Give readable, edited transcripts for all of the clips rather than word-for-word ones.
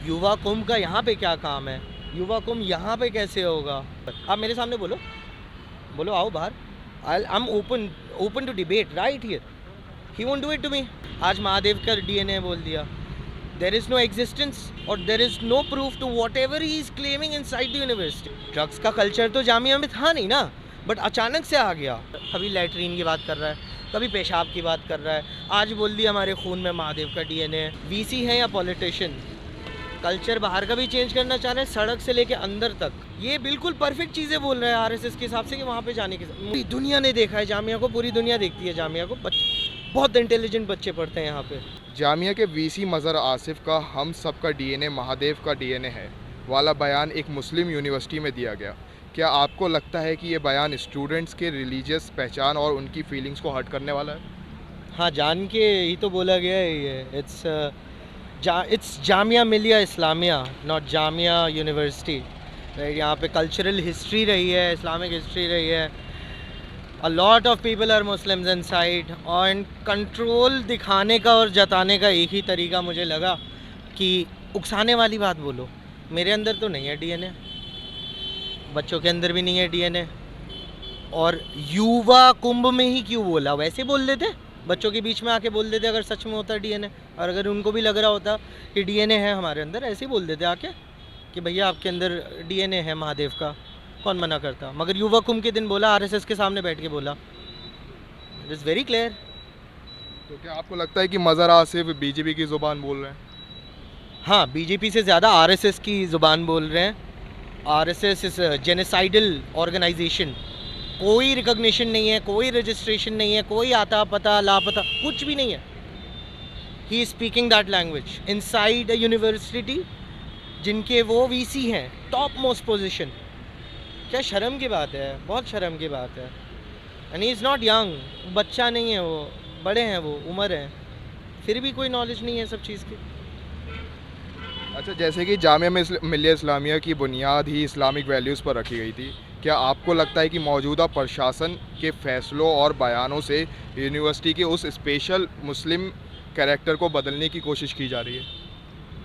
युवा कुंभ का यहाँ पे क्या काम है? युवा कुंभ यहाँ पे कैसे होगा? आप मेरे सामने बोलो, बोलो आओ बाहर। I am open to debate right here. He won't do it to me. आज महादेव का डीएनए बोल दिया। देयर इज नो एग्जिस्टेंस और there is no proof to whatever he is claiming inside the university. Drugs का culture तो जामिया में था नहीं ना, बट अचानक से आ गया। कभी लैट्रीन की बात कर रहा है, कभी पेशाब की बात कर रहा है, आज बोल दिया हमारे खून में महादेव का डीएनए। वीसी है या पॉलिटिशियन? कल्चर बाहर का भी चेंज करना चाह रहे हैं, सड़क से लेके अंदर तक। ये बिल्कुल परफेक्ट चीज़ें बोल रहे हैं आरएसएस के हिसाब से कि वहाँ पे जाने की। पूरी दुनिया ने देखा है जामिया को, पूरी दुनिया देखती है जामिया को। बहुत इंटेलिजेंट बच्चे पढ़ते हैं यहाँ पे। जामिया के वीसी मज़हर आसिफ का हम सब का डीएनए महादेव का डीएनए है वाला बयान एक मुस्लिम यूनिवर्सिटी में दिया गया। क्या आपको लगता है कि ये बयान स्टूडेंट्स के रिलीजियस पहचान और उनकी फीलिंग्स को हर्ट करने वाला है? हाँ, जान के ही तो बोला गया है ये। It's Jamia Millia Islamia, not Jamia university. यहाँ पे कल्चरल हिस्ट्री रही है, इस्लामिक हिस्ट्री रही है। A lot of people are Muslims inside. और कंट्रोल दिखाने का और जताने का एक ही तरीका मुझे लगा कि उकसाने वाली बात बोलो। मेरे अंदर तो नहीं है डीएनए, बच्चों के अंदर भी नहीं है डीएनए। और युवा कुंभ में ही क्यों बोला? वैसे बोल देते, बच्चों के बीच में आके बोल देते अगर सच में होता डीएनए, और अगर उनको भी लग रहा होता कि डीएनए है हमारे अंदर, ऐसे ही बोल देते आके कि भैया आपके अंदर डीएनए है महादेव का। कौन मना करता? मगर युवा कुंभ के दिन बोला, आरएसएस के सामने बैठ के बोला। It is very clear. तो क्या आपको लगता है कि मज़हर आसिफ बीजेपी की ज़ुबान बोल रहे हैं? हाँ, बीजेपी से ज़्यादा आरएसएस की ज़ुबान बोल रहे हैं। RSS is genocidal organisation. कोई रिकॉग्निशन नहीं है, कोई रजिस्ट्रेशन नहीं है, कोई आता पता लापता कुछ भी नहीं है। He is speaking that language inside a university जिनके वो वीसी हैं, टॉप मोस्ट पोजीशन। क्या शर्म की बात है, बहुत शर्म की बात है। And he is not young, बच्चा नहीं है वो, बड़े हैं वो, उम्र है, फिर भी कोई नॉलेज नहीं है सब चीज़ की। अच्छा, जैसे कि जामिया में मिल्लिया इस्लामिया की बुनियाद ही इस्लामिक वैल्यूज़ पर रखी गई थी, क्या आपको लगता है कि मौजूदा प्रशासन के फैसलों और बयानों से यूनिवर्सिटी के उस स्पेशल मुस्लिम कैरेक्टर को बदलने की कोशिश की जा रही है?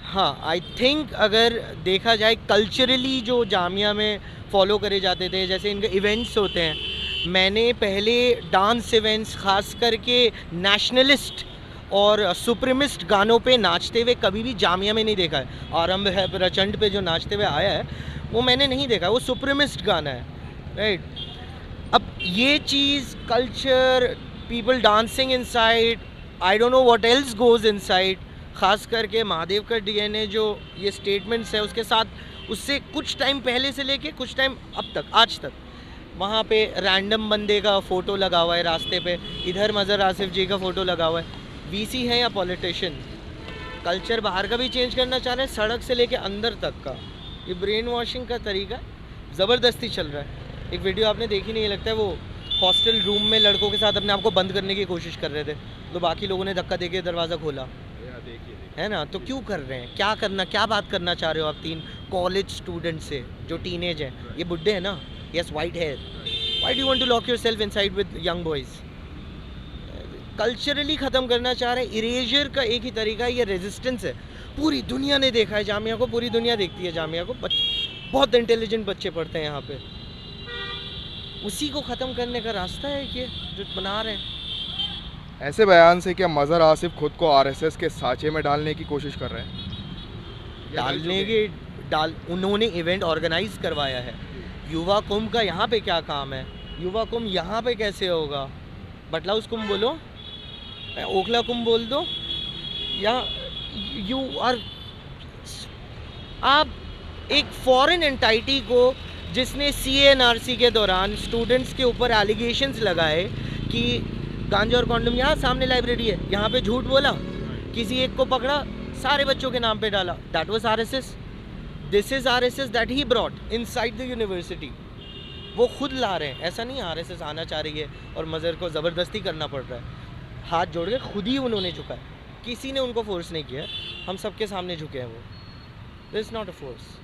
हाँ, आई थिंक अगर देखा जाए कल्चरली जो जामिया में फॉलो करे जाते थे, जैसे इनके इवेंट्स होते हैं, मैंने पहले डांस इवेंट्स खास करके नेशनलिस्ट और सुप्रीमिस्ट गानों पे नाचते हुए कभी भी जामिया में नहीं देखा है। आरंभ है प्रचंड पे जो नाचते हुए आया है वो मैंने नहीं देखा, वो सुप्रीमिस्ट गाना है, राइट। अब ये चीज़ culture, people dancing inside, I don't know what else goes inside. ख़ास करके महादेव का डीएनए जो ये स्टेटमेंट्स है उसके साथ, उससे कुछ टाइम पहले से लेके कुछ टाइम अब तक, आज तक, वहाँ पे रैंडम बंदे का फ़ोटो लगा हुआ है रास्ते पे, इधर मज़हर आसिफ जी का फ़ोटो लगा हुआ है। वीसी है या पॉलिटिशियन? कल्चर बाहर का भी चेंज करना चाह रहे हैं, सड़क से लेके अंदर तक का। ये ब्रेन वॉशिंग का तरीका ज़बरदस्ती चल रहा है। एक वीडियो आपने देखी नहीं लगता है, वो हॉस्टल रूम में लड़कों के साथ अपने आप को बंद करने की कोशिश कर रहे थे, तो बाकी लोगों ने धक्का देके दरवाज़ा खोला, है ना। तो क्यों कर रहे हैं? क्या करना, क्या बात करना चाह रहे हो आप तीन कॉलेज स्टूडेंट से जो टीनेज हैं? ये बुड्ढे हैं ना, yes, white hair. Why do you want to lock yourself inside with young boys? Culturally ख़त्म करना चाह रहे हैं। इरेजर का एक ही तरीका है, ये रेजिस्टेंस है। पूरी दुनिया ने देखा है जामिया को, पूरी दुनिया देखती है जामिया को। बहुत इंटेलिजेंट बच्चे पढ़ते हैं यहाँ पे। उसी को ख़त्म करने का रास्ता है ये जो बना रहे हैं। ऐसे बयान से क्या मज़हर आसिफ खुद को आरएसएस के साँचे में डालने की कोशिश कर रहे हैं? उन्होंने इवेंट ऑर्गेनाइज करवाया है। युवा कुंभ का यहाँ पे क्या काम है? युवा कुंभ यहाँ पे कैसे होगा? बटलाउस कुंभ बोलो, ओखला कुंभ बोल दो, या यू आर, आप एक फॉरेन एंटाइटी को जिसने सीएनआरसी के दौरान स्टूडेंट्स के ऊपर एलिगेशंस लगाए कि गांजा और कॉन्डम, यहाँ सामने लाइब्रेरी है, यहाँ पे झूठ बोला, किसी एक को पकड़ा, सारे बच्चों के नाम पे डाला। That was RSS. This is RSS that he brought inside the university. वो खुद ला रहे हैं, ऐसा नहीं आरएसएस आना चाह रही है और मज़हर को ज़बरदस्ती करना पड़ रहा है। हाथ जोड़ के खुद ही उन्होंने झुका है, किसी ने उनको फोर्स नहीं किया, हम सबके सामने झुके हैं। वो this is not a force.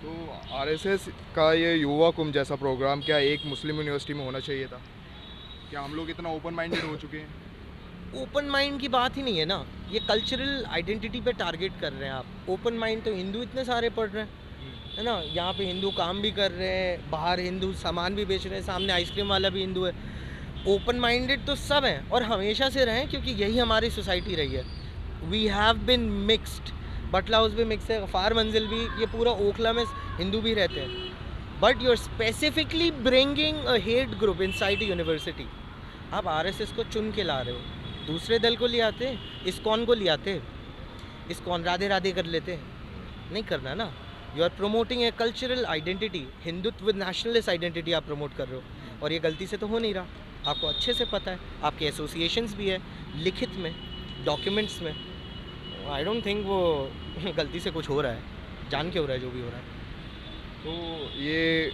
तो आरएसएस का ये युवा कुंभ जैसा प्रोग्राम क्या एक मुस्लिम यूनिवर्सिटी में होना चाहिए था? क्या हम लोग इतना ओपन माइंडेड हो चुके हैं? ओपन माइंड की बात ही नहीं है ना, ये कल्चरल आइडेंटिटी पे टारगेट कर रहे हैं आप। ओपन माइंड तो हिंदू इतने सारे पढ़ रहे हैं, है ना, यहाँ पे हिंदू काम भी कर रहे हैं, बाहर हिंदू सामान भी बेच रहे हैं, सामने आइसक्रीम वाला भी हिंदू है। ओपन माइंडेड तो सब हैं और हमेशा से रहे, क्योंकि यही हमारी सोसाइटी रही है। We have been mixed, Batla house भी मिक्स है, गफार मंजिल भी, ये पूरा ओखला में हिंदू भी रहते हैं। But you are specifically bringing a hate group inside university. आप आरएसएस को चुन के ला रहे हो, दूसरे दल को ले आते, इस्कॉन को ले आते, इस्कॉन राधे राधे कर लेते, नहीं करना ना। You are promoting a cultural identity, Hindutva nationalist identity आप प्रमोट कर रहे हो, और ये गलती से तो हो नहीं रहा, आपको अच्छे से पता है, आपके एसोसिएशंस भी है लिखित में, डॉक्यूमेंट्स में। आई डोंट थिंक वो गलती से कुछ हो रहा है, जान के हो रहा है जो भी हो रहा है। तो ये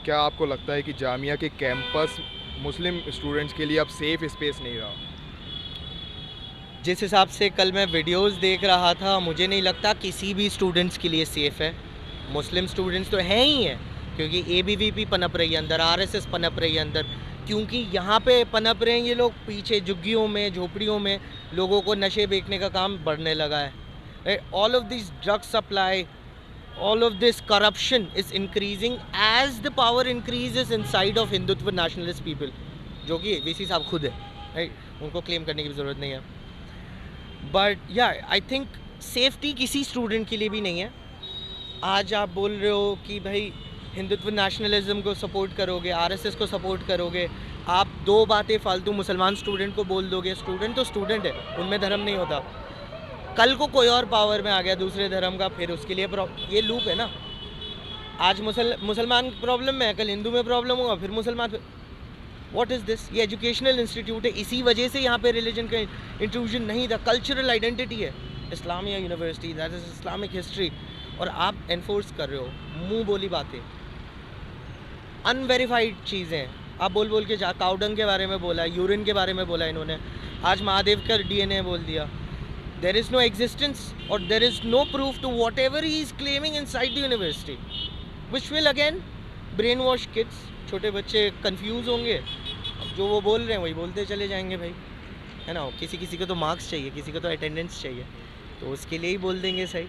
क्या आपको लगता है कि जामिया के कैंपस मुस्लिम स्टूडेंट्स के लिए अब सेफ स्पेस नहीं रहा? जिस हिसाब से कल मैं वीडियोस देख रहा था, मुझे नहीं लगता किसी भी स्टूडेंट्स के लिए सेफ़ है। मुस्लिम स्टूडेंट्स तो हैं ही हैं, क्योंकि एबीवीपी पनप रही है अंदर, आरएसएस पनप रही है अंदर, क्योंकि यहाँ पे पनप रहे हैं ये लोग, पीछे झुग्गियों में झोपड़ियों में लोगों को नशे बेचने का काम बढ़ने लगा है। All of this drug supply, all of this corruption is increasing as the power increases inside of Hindutva nationalist people, जो कि वीसी साहब खुद है, राइट, उनको क्लेम करने की ज़रूरत नहीं है। बट या आई थिंक सेफ्टी किसी स्टूडेंट के लिए भी नहीं है। आज आप बोल रहे हो कि भाई हिंदुत्व नेशनलिज्म को सपोर्ट करोगे, आरएसएस को सपोर्ट करोगे, आप दो बातें फालतू मुसलमान स्टूडेंट को बोल दोगे। स्टूडेंट तो स्टूडेंट है, उनमें धर्म नहीं होता। कल को कोई और पावर में आ गया दूसरे धर्म का, फिर उसके लिए ये लूप है ना। आज मुसलमान प्रॉब्लम में है, कल हिंदू में प्रॉब्लम होगा, फिर मुसलमान। What is this? ये एजुकेशनल इंस्टीट्यूट है, इसी वजह से यहाँ पे रिलीजन का इंट्रूजन नहीं था। कल्चरल आइडेंटिटी है, Islamia university, that is Islamic history, और आप एनफोर्स कर रहे हो मुंह बोली बातें, अनवेरीफाइड चीज़ें। आप बोल बोल के काउडंग के बारे में बोला, यूरिन के बारे में बोला इन्होंने, आज महादेव का डीएनए बोल दिया। There is no existence or there is no proof to whatever he is claiming inside the university, which will again brainwash kids. छोटे बच्चे कंफ्यूज होंगे, जो वो बोल रहे हैं वही बोलते चले जाएंगे भाई, है ना। किसी किसी को तो मार्क्स चाहिए, किसी को तो अटेंडेंस चाहिए, तो उसके लिए ही बोल देंगे सही।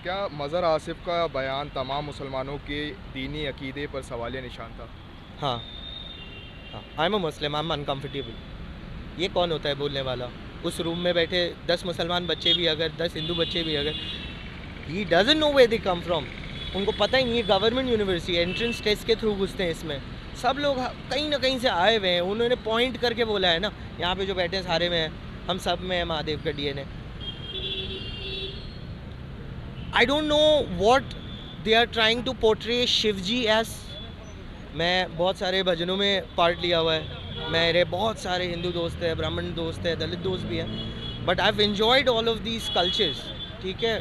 क्या मज़हर आसिफ का बयान तमाम मुसलमानों के दीनी अकीदे पर सवालिया निशान था? हाँ हाँ, I am a Muslim, I am uncomfortable. ये कौन होता है बोलने वाला? उस रूम में बैठे 10 मुसलमान बच्चे भी अगर, 10 हिंदू बच्चे भी अगर, he doesn't know where they come from, उनको पता ही नहीं है। गवर्नमेंट यूनिवर्सिटी, एंट्रेंस टेस्ट के थ्रू घुसते हैं इसमें, सब लोग कहीं ना कहीं से आए हुए हैं। उन्होंने पॉइंट करके बोला है ना, यहाँ पे जो बैठे हैं सारे में हैं, हम सब में है महादेव का DNA. I don't know what they are trying to portray Shivji as. मैं बहुत सारे भजनों में पार्ट लिया हुआ है, मेरे बहुत सारे हिंदू दोस्त हैं, ब्राह्मण दोस्त हैं, दलित दोस्त भी हैं, but I have enjoyed all of these cultures, ठीक है।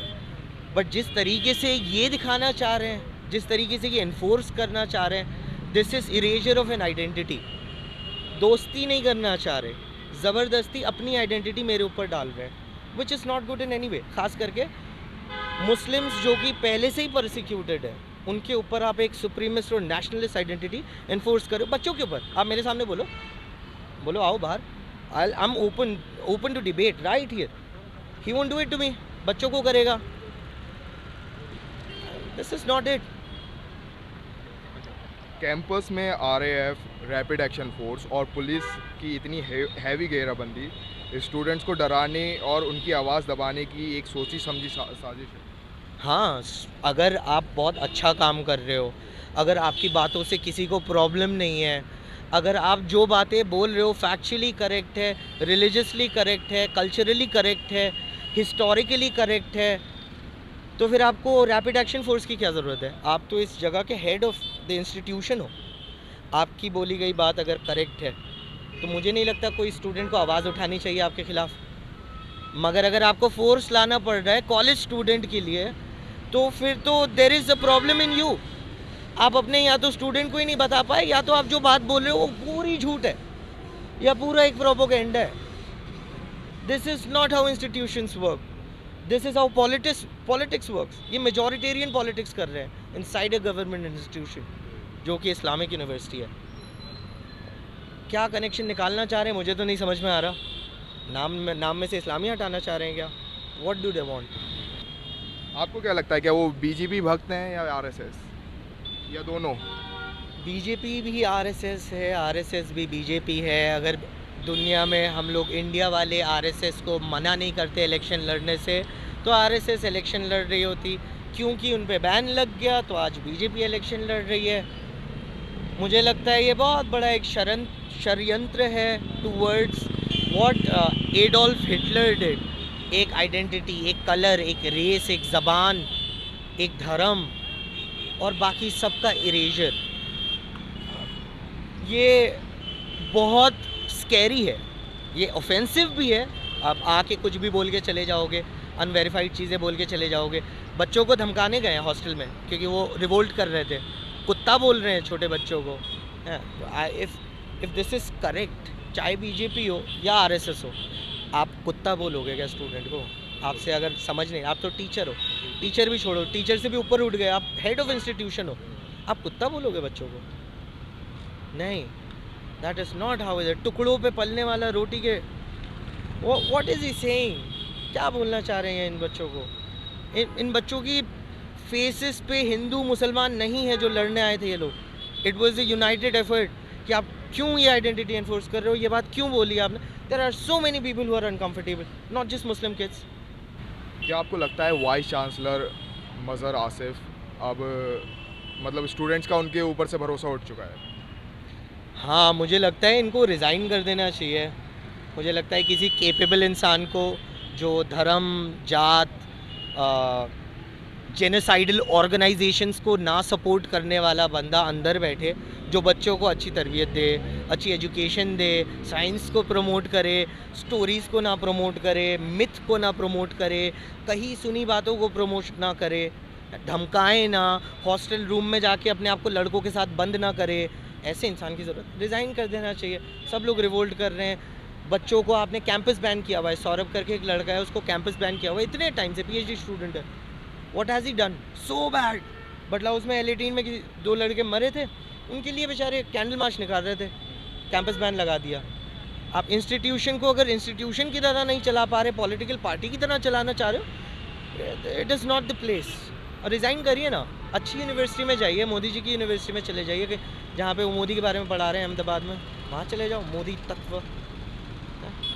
बट जिस तरीके से ये दिखाना चाह रहे हैं, जिस तरीके से ये इन्फोर्स करना चाह रहे हैं, this is eraser of an identity. दोस्ती नहीं करना चाह रहे, ज़बरदस्ती अपनी आइडेंटिटी मेरे ऊपर डाल रहे हैं, which is not good in any way. ख़ास करके मुस्लिम्स जो कि पहले से ही परसिक्यूटेड है, उनके ऊपर आप एक सुप्रीमिस्ट और नेशनलिस्ट आइडेंटिटी इन्फोर्स करो। बच्चों के ऊपर आप मेरे सामने बोलो, बोलो आओ बाहर, I am open to debate right here. He won't do it to me, बच्चों को करेगा। This is not it. Campus में आरएएफ, रैपिड एक्शन फोर्स और पुलिस की इतनी हैवी घेराबंदी स्टूडेंट्स को डराने और उनकी आवाज़ दबाने की एक सोची समझी साजिश है। हाँ, अगर आप बहुत अच्छा काम कर रहे हो, अगर आपकी बातों से किसी को प्रॉब्लम नहीं है, अगर आप जो बातें बोल रहे हो फैक्चुअली करेक्ट है, रिलीजियसली करेक्ट है, कल्चरली करेक्ट है, हिस्टोरिकली करेक्ट है, तो फिर आपको रैपिड एक्शन फोर्स की क्या ज़रूरत है? आप तो इस जगह के हेड ऑफ द इंस्टीट्यूशन हो। आपकी बोली गई बात अगर करेक्ट है तो मुझे नहीं लगता कोई स्टूडेंट को आवाज़ उठानी चाहिए आपके ख़िलाफ़। मगर अगर आपको फोर्स लाना पड़ रहा है कॉलेज स्टूडेंट के लिए, तो फिर तो there is a problem in you. आप अपने या तो स्टूडेंट को ही नहीं बता पाए, या तो आप जो बात बोल रहे हो वो पूरी झूठ है या पूरा एक प्रोपोगेंडा है। This is not how institutions work, this is how politics works. ये मेजॉरिटेरियन पॉलिटिक्स कर रहे हैं इनसाइड अ गवर्नमेंट इंस्टीट्यूशन जो कि इस्लामिक यूनिवर्सिटी है। क्या कनेक्शन निकालना चाह रहे हैं मुझे तो नहीं समझ में आ रहा। नाम में से इस्लामिया हटाना चाह रहे हैं क्या? What do they want? आपको क्या लगता है, क्या वो बीजेपी भक्त हैं या आरएसएस या दोनों? बीजेपी भी आरएसएस है, आरएसएस भी बीजेपी है। अगर दुनिया में हम लोग इंडिया वाले आरएसएस को मना नहीं करते इलेक्शन लड़ने से, तो आरएसएस इलेक्शन लड़ रही होती। क्योंकि उन पे बैन लग गया तो आज बीजेपी इलेक्शन लड़ रही है। मुझे लगता है ये बहुत बड़ा एक षड्यंत्र है towards what Adolf Hitler did. एक आइडेंटिटी, एक कलर, एक रेस, एक ज़बान, एक धर्म और बाकी सबका इरेजर। ये बहुत स्कैरी है, ये ऑफेंसिव भी है। आप आके कुछ भी बोल के चले जाओगे, अनवेरीफाइड चीज़ें बोल के चले जाओगे। बच्चों को धमकाने गए हैं हॉस्टल में क्योंकि वो रिवोल्ट कर रहे थे, कुत्ता बोल रहे हैं छोटे बच्चों को। इफ़ दिस इज़ करेक्ट, चाहे बीजेपी हो या आरएसएस हो, आप कुत्ता बोलोगे क्या स्टूडेंट को? आपसे अगर समझ नहीं, आप तो टीचर हो, टीचर भी छोड़ो, टीचर से भी ऊपर उठ गए, आप हेड ऑफ इंस्टीट्यूशन हो, आप कुत्ता बोलोगे बच्चों को? नहीं, that is not how is it. टुकड़ों पे पलने वाला रोटी के, व्हाट इज़ ही सेइंग? क्या बोलना चाह रहे हैं इन बच्चों को? इन बच्चों की फेसेस पे हिंदू मुसलमान नहीं है जो लड़ने आए थे ये लोग। It was a United effort कि आप क्यों ये आइडेंटिटी एनफोर्स कर रहे हो, ये बात क्यों बोली आपने? There are so many people who are uncomfortable, not just Muslim kids. क्या आपको लगता है वाइस चांसलर मज़हर आसिफ अब मतलब स्टूडेंट्स का उनके ऊपर से भरोसा उठ चुका है? हाँ, मुझे लगता है इनको रिज़ाइन कर देना चाहिए। मुझे लगता है किसी केपेबल इंसान को जो धर्म, जात, जेनोसाइडल ऑर्गेनाइजेशंस को ना सपोर्ट करने वाला बंदा अंदर बैठे, जो बच्चों को अच्छी तरबियत दे, अच्छी एजुकेशन दे, साइंस को प्रमोट करे, स्टोरीज़ को ना प्रमोट करे, मिथ को ना प्रमोट करे, कहीं सुनी बातों को प्रमोट ना करे, धमकाए ना, हॉस्टल रूम में जाके अपने आप को लड़कों के साथ बंद ना करे। ऐसे इंसान की ज़रूरत, रिज़ाइन कर देना चाहिए। सब लोग रिवोल्ट कर रहे हैं। बच्चों को आपने कैंपस बैन किया हुआ है, सौरभ करके एक लड़का है, उसको कैंपस बैन किया हुआ है इतने टाइम से, पीएचडी स्टूडेंट है। What has he done so bad? बटला उसमें L18 में दो लड़के मरे थे, उनके लिए बेचारे कैंडल मार्च निकाल रहे थे, कैंपस बैन लगा दिया। आप इंस्टीट्यूशन को अगर इंस्टीट्यूशन की तरह नहीं चला पा रहे, पॉलिटिकल पार्टी की तरह चलाना चाह रहे हो, it is not the place. और रिज़ाइन करिए ना, अच्छी यूनिवर्सिटी में जाइए, मोदी जी की यूनिवर्सिटी में चले जाइए, कि जहाँ पे वो मोदी के बारे में पढ़ा रहे हैं अहमदाबाद में, वहाँ चले जाओ। मोदी तत्व।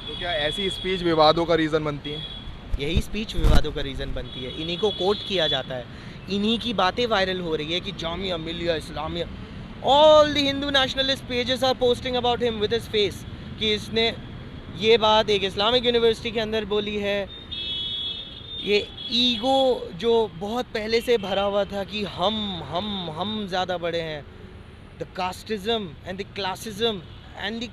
तो क्या ऐसी स्पीच विवादों का रीज़न बनती है? यही स्पीच विवादों का रीज़न बनती है, इन्हीं को कोट किया जाता है, इन्हीं की बातें वायरल हो रही है कि Jamia Millia Islamia, all the Hindu nationalist pages are posting about him with his face, कि इसने ये बात एक इस्लामिक यूनिवर्सिटी के अंदर बोली है। ये ईगो जो बहुत पहले से भरा हुआ था कि हम ज़्यादा बड़े हैं, the casteism and the classism and the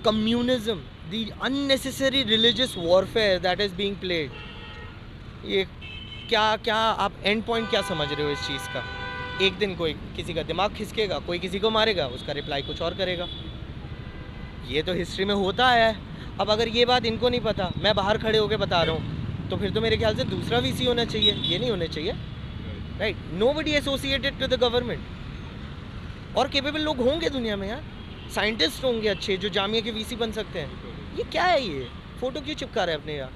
communism, the unnecessary religious warfare that is being played. ये क्या आप एंड पॉइंट क्या समझ रहे हो इस चीज़ का? एक दिन कोई किसी का दिमाग खिसकेगा, कोई किसी को मारेगा, उसका रिप्लाई कुछ और करेगा। ये तो हिस्ट्री में होता आया है। अब अगर ये बात इनको नहीं पता, मैं बाहर खड़े होकर बता रहा हूँ, तो फिर तो मेरे ख्याल से दूसरा वीसी होना चाहिए, ये नहीं होना चाहिए, right? Nobody associated to the government. और केपेबल लोग होंगे दुनिया में यार, साइंटिस्ट होंगे अच्छे जो जामिया के वीसी बन सकते हैं। ये क्या है, ये फ़ोटो क्यों चिपका रहे हैं अपने यार?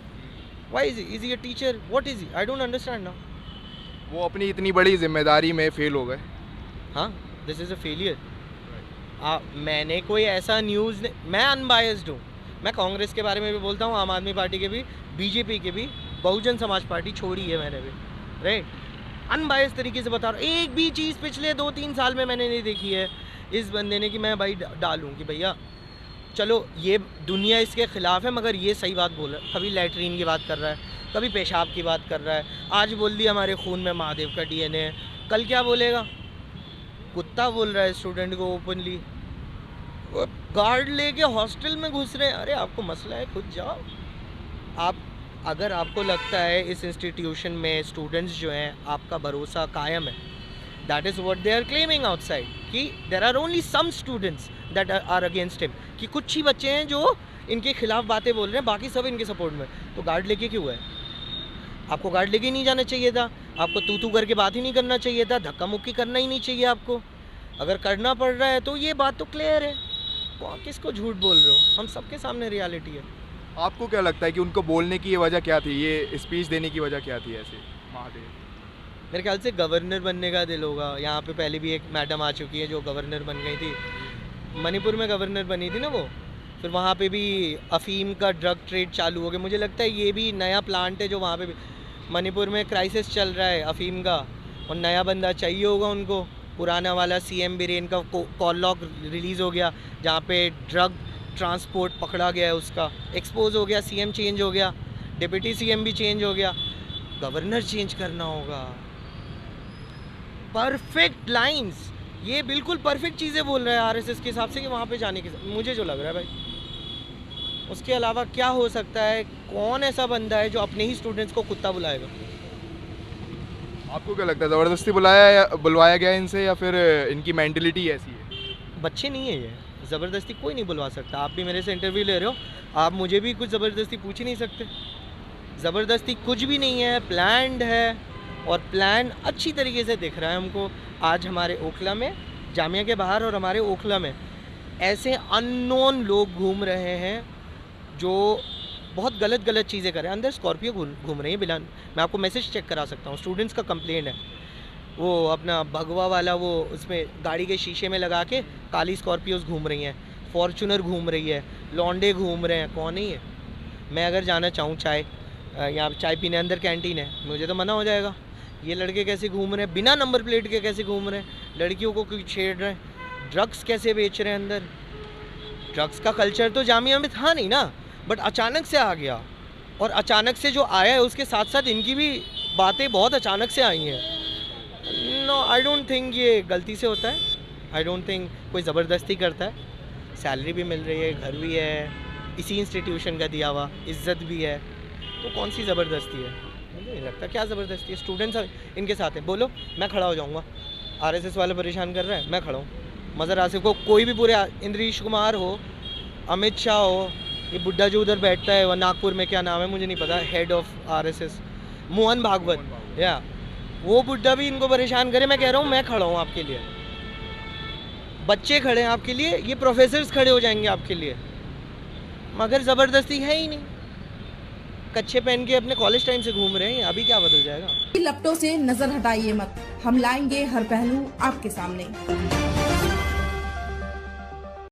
Why is he a teacher? What is he? I don't understand now. वो अपनी इतनी बड़ी जिम्मेदारी में फेल हो गए। हाँ, दिस इज़ अ फेलियर। मैंने कोई ऐसा न्यूज़, मैं अनबायस्ड हूँ, मैं कांग्रेस के बारे में भी बोलता हूँ, आम आदमी पार्टी के भी, बीजेपी के भी, बहुजन समाज पार्टी छोड़ी है मैंने भी, राइट? अनबायस तरीके से बता रहा हूँ। एक भी चीज़ पिछले 2-3 साल में मैंने नहीं देखी है इस बंदे ने कि मैं भाई डालूँ कि भैया चलो ये दुनिया इसके ख़िलाफ़ है मगर ये सही बात बोल रहा है। कभी लैट्रीन की बात कर रहा है, कभी पेशाब की बात कर रहा है, आज बोल दिया हमारे खून में महादेव का DNA है, कल क्या बोलेगा? कुत्ता बोल रहा है स्टूडेंट को ओपनली, गार्ड लेके हॉस्टल में घुस रहे हैं। अरे आपको मसला है, खुद जाओ। आप अगर आपको लगता है इस इंस्टीट्यूशन में स्टूडेंट्स जो हैं आपका भरोसा कायम है, that is what they are claiming outside, कि there are only some students that are against him, कि कुछ ही बच्चे हैं जो इनके खिलाफ बातें बोल रहे हैं, बाकी सब इनके सपोर्ट में। तो गार्ड लेके क्यों है? आपको गार्ड लेके नहीं जाना चाहिए था, आपको तू करके बात ही नहीं करना चाहिए था, धक्का मुक्की करना ही नहीं चाहिए आपको। अगर करना पड़ रहा है तो ये बात तो क्लियर है, किसको झूठ बोल रहे हो, हम सबके सामने रियलिटी है। आपको क्या लगता है कि उनको बोलने की ये वजह क्या थी, ये स्पीच देने की वजह क्या थी ऐसे महादेव? मेरे ख्याल से गवर्नर बनने का दिल होगा। यहाँ पे पहले भी एक मैडम आ चुकी है जो गवर्नर बन गई थी, मणिपुर में गवर्नर बनी थी ना वो। फिर वहाँ पे भी अफीम का ड्रग ट्रेड चालू हो गया। मुझे लगता है ये भी नया प्लांट है जो वहाँ पे भी, मणिपुर में क्राइसिस चल रहा है अफीम का, और नया बंदा चाहिए होगा उनको। पुराना वाला सीएम बीरेन का कॉल लॉग रिलीज़ हो गया जहाँ पे ड्रग ट्रांसपोर्ट पकड़ा गया है, उसका एक्सपोज हो गया। सीएम चेंज हो गया, डिप्टी सीएम भी चेंज हो गया, गवर्नर चेंज करना होगा। परफेक्ट लाइंस, ये बिल्कुल परफेक्ट चीज़ें बोल रहा है आरएसएस के हिसाब से कि वहाँ पे जाने के, मुझे जो लग रहा है भाई। उसके अलावा क्या हो सकता है? कौन ऐसा बंदा है जो अपने ही स्टूडेंट्स को कुत्ता बुलाएगा? आपको क्या लगता है ज़बरदस्ती बुलवाया गया इनसे, या फिर इनकी मेंटलिटी ऐसी है? बच्चे नहीं है ये, ज़बरदस्ती कोई नहीं बुलवा सकता। आप भी मेरे से इंटरव्यू ले रहे हो, आप मुझे भी कुछ ज़बरदस्ती पूछ ही नहीं सकते। ज़बरदस्ती कुछ भी नहीं है, प्लान्ड है, और प्लान अच्छी तरीके से दिख रहा है हमको। आज हमारे ओखला में, जामिया के बाहर और हमारे ओखला में ऐसे अननोन लोग घूम रहे हैं जो बहुत गलत गलत चीज़ें कर रहे हैं। अंदर स्कॉर्पियो घूम रही है बिना, मैं आपको मैसेज चेक करा सकता हूँ, स्टूडेंट्स का कंप्लेंट है। वो अपना भगवा वाला वो उसमें गाड़ी के शीशे में लगा के काली स्कॉर्पियोज घूम रही हैं, फॉर्चूनर घूम रही है, लौंडे घूम रहे हैं। कौन नहीं है? मैं अगर जाना चाहूँ चाय, यहाँ चाय पीने अंदर कैंटीन है, मुझे तो मना हो जाएगा। ये लड़के कैसे घूम रहे हैं बिना नंबर प्लेट के, कैसे घूम रहे हैं, लड़कियों को क्यों छेड़ रहे हैं, ड्रग्स कैसे बेच रहे हैं अंदर। ड्रग्स का कल्चर तो जामिया में था नहीं ना, बट अचानक से आ गया, और अचानक से जो आया है उसके साथ साथ इनकी भी बातें बहुत अचानक से आई हैं। नो, आई डोंट थिंक ये गलती से होता है। आई डोंट थिंक कोई ज़बरदस्ती करता है। सैलरी भी मिल रही है, घर भी है, इसी इंस्टीट्यूशन का दिया हुआ, इज्जत भी है, तो कौन सी ज़बरदस्ती है? मुझे नहीं लगता क्या ज़बरदस्ती है। स्टूडेंट्स इनके साथ हैं, बोलो मैं खड़ा हो जाऊँगा। आरएसएस वाले परेशान कर रहे हैं, मैं खड़ा हूँ। मज़हर आसिफ को कोई भी पूरे, इंद्रीश कुमार हो, अमित शाह हो, ये बुड्ढा जो उधर बैठता है वह नागपुर में, क्या नाम है मुझे नहीं पता, head of RSS, Mohan Bhagwat, या वो बुड्ढा भी इनको परेशान करे। मैं कह रहा हूँ मैं खड़ा हूँ आपके लिए, बच्चे खड़े हैं आपके लिए, ये प्रोफेसर्स खड़े हो जाएंगे आपके लिए, मगर ज़बरदस्ती है ही नहीं। कच्छे पहन के अपने कॉलेज टाइम से घूम रहे हैं, अभी क्या बदल जाएगा? लपटों से नजर हटाइए मत, हम लाएंगे हर पहलू आपके सामने।